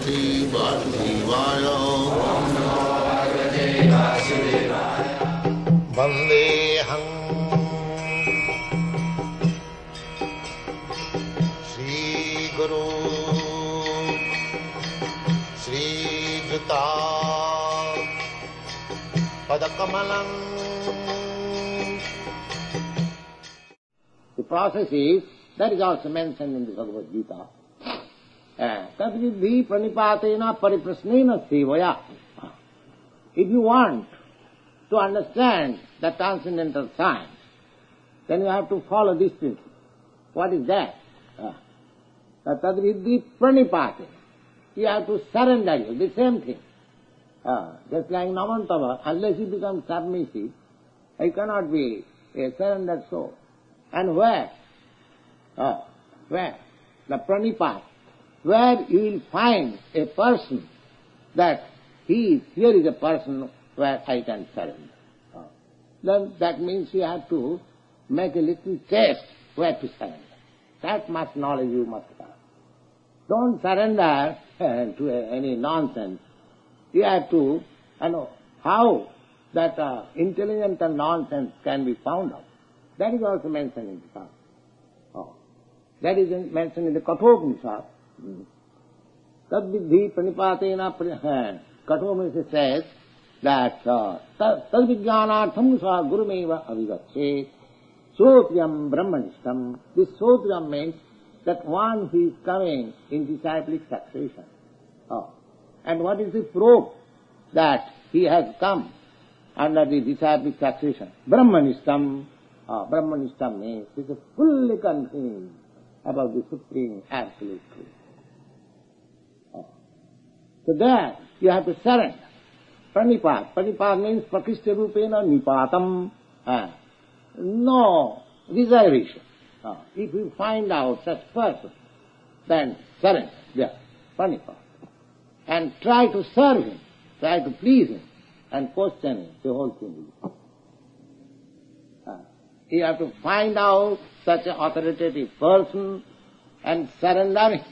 Bhagavate Vasudevaya. Vandeham Shri Guru Shri Juta Padakamalam. The process is, that is also mentioned in the Bhagavad Gita. Tadvidhi pranipatena pariprasnena sevaya. If you want to understand the transcendental science, then you have to follow this principle. What is that? Tadvidhi pranipatena. You have to surrender you, the same thing. Just like Namantava, unless you become submissive, you cannot be a surrendered soul. And where? Where? The pranipat. Where you will find a person that here is a person where I can surrender. Then that means you have to make a little test where to surrender. That much knowledge you must have. Don't surrender to any nonsense. You have to know how that intelligent and nonsense can be found out. That is also mentioned in the Psalm. That is mentioned in the Kathopanishad. Tadvidhi pranipatena Kathopanishad says that tadvijnanartham sa gurumeva avivachet sotriyam brahmanishtam. This sotriyam means that one who is coming in disciplic succession. And what is the proof that he has come under the disciplic succession? Brahmanishtam. Brahmanishtam means he is fully convinced about the Supreme Absolute Truth. So there you have to surrender. Pranipat. Pranipat means prakishta rupena nipatam. No reservation. If you find out such person, then surrender. There. Pranipat. And try to serve him, try to please him, and question him, the whole thing will come. You have to find out such an authoritative person and surrender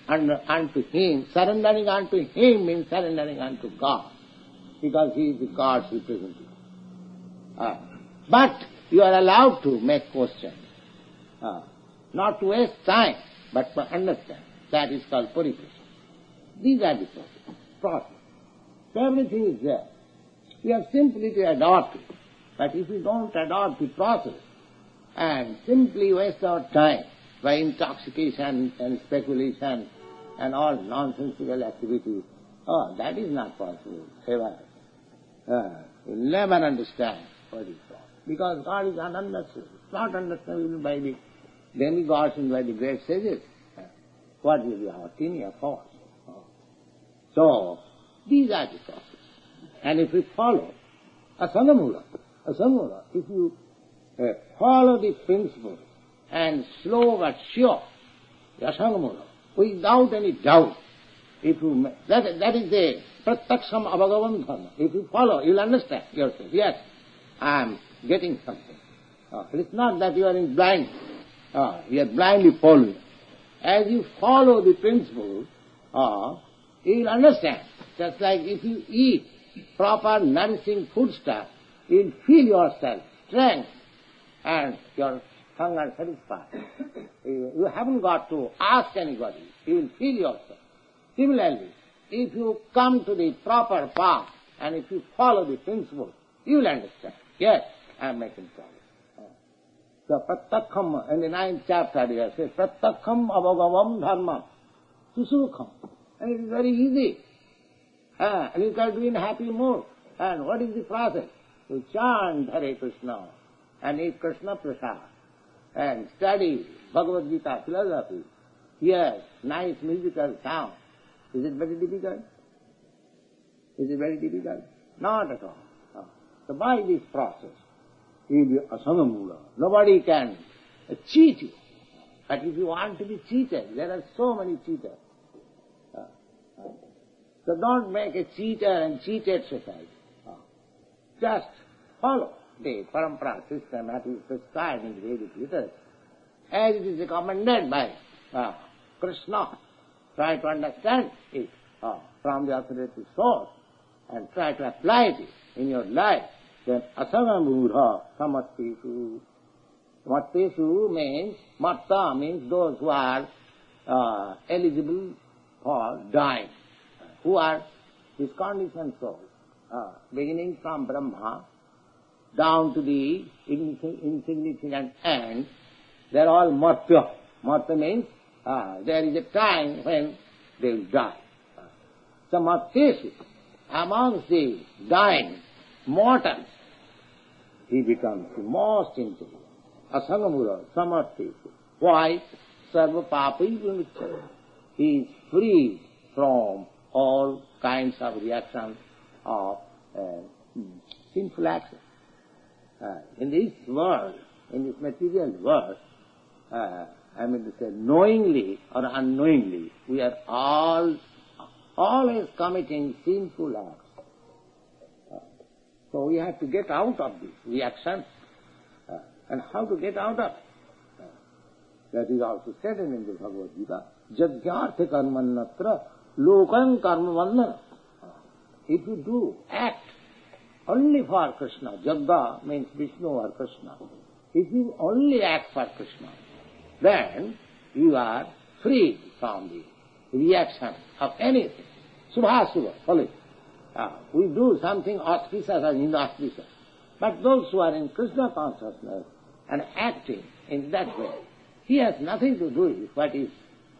unto him. Surrendering unto him means surrendering unto God, because he is the God's representative. But you are allowed to make questions, not to waste time, but to understand. That is called purification. These are the process. Everything is there. We have simply to adopt it. But if we don't adopt the process and simply waste our time by intoxication and speculation and all nonsensical activities, that is not possible ever. You'll never understand what is wrong. Because God is ununderstood. It's not understandable by the demigods and by the great sages. What will be our tiny force? So, these are the processes. And if we follow asangamula, if you follow the principle and slow but sure, asangamula, without any doubt, if you that is the prataksham abhagavan dharma. If you follow, you'll understand yourself. Yes, I am getting something. It is not that you are in blind. You are blindly following. As you follow the principle, you will understand. Just like if you eat proper nourishing foodstuff, you will feel yourself strength and your hunger satisfied. You haven't got to ask anybody. You will feel yourself. Similarly, if you come to the proper path and if you follow the principle, you will understand. Yes, I am making progress. So, Prattakham, in the 9th chapter, here says, Prattakham abhagavam dharma susukham. And it is very easy. And you can do in happy mood. And what is the process? You chant Hare Krishna and eat Krishna prasad and study Bhagavad Gita philosophy. Yes, nice musical sound. Is it very difficult? Is it very difficult? Not at all. So by this process, you will be asangamula. Nobody can cheat you. But if you want to be cheated, there are so many cheaters. So don't make a cheater and cheated society. Just follow the parampara system that is prescribed in the Vedic literature, as it is recommended by Krishna. Try to understand it from the authoritative source and try to apply it in your life, then asagamudha samattesu. Mattesu means, matta means those who are eligible for dying, who are this conditioned souls, beginning from Brahma down to the insignificant end. They are all martya. Martya means there is a time when they will die. So mattesu, amongst the dying mortals, he becomes the most intelligent. Asangamura samattesu. Why? Sarva papai vimucchate. He is free from all kinds of reactions of sinful actions. In this world, in this material world, knowingly or unknowingly, we are always committing sinful acts. So we have to get out of this reaction. And how to get out of it? That is also said in the Bhagavad Gita. Jagyartha karmannatra lokam karma vandana. If you do act only for Krishna, Jagga means Vishnu or Krishna. If you only act for Krishna, then you are free from the reaction of anything. Subhasubha, follow it. We do something auspicious or inauspicious. But those who are in Krishna consciousness and acting in that way, he has nothing to do with what is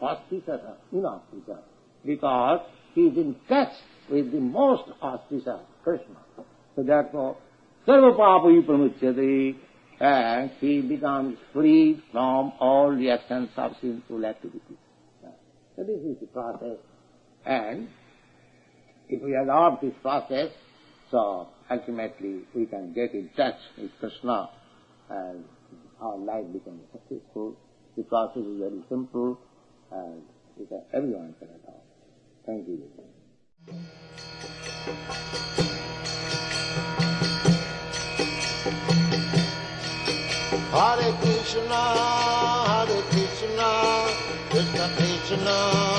auspicious or inauspicious, because he is in touch with the most auspicious Krishna. So therefore, sarva papai pramuchyate, and he becomes free from all reactions of sinful activities. So this is the process, and if we adopt this process, so ultimately we can get in touch with Krishna and our life becomes successful. The process is very simple and everyone can adopt. Thank you. Hare Krishna, Krishna Krishna,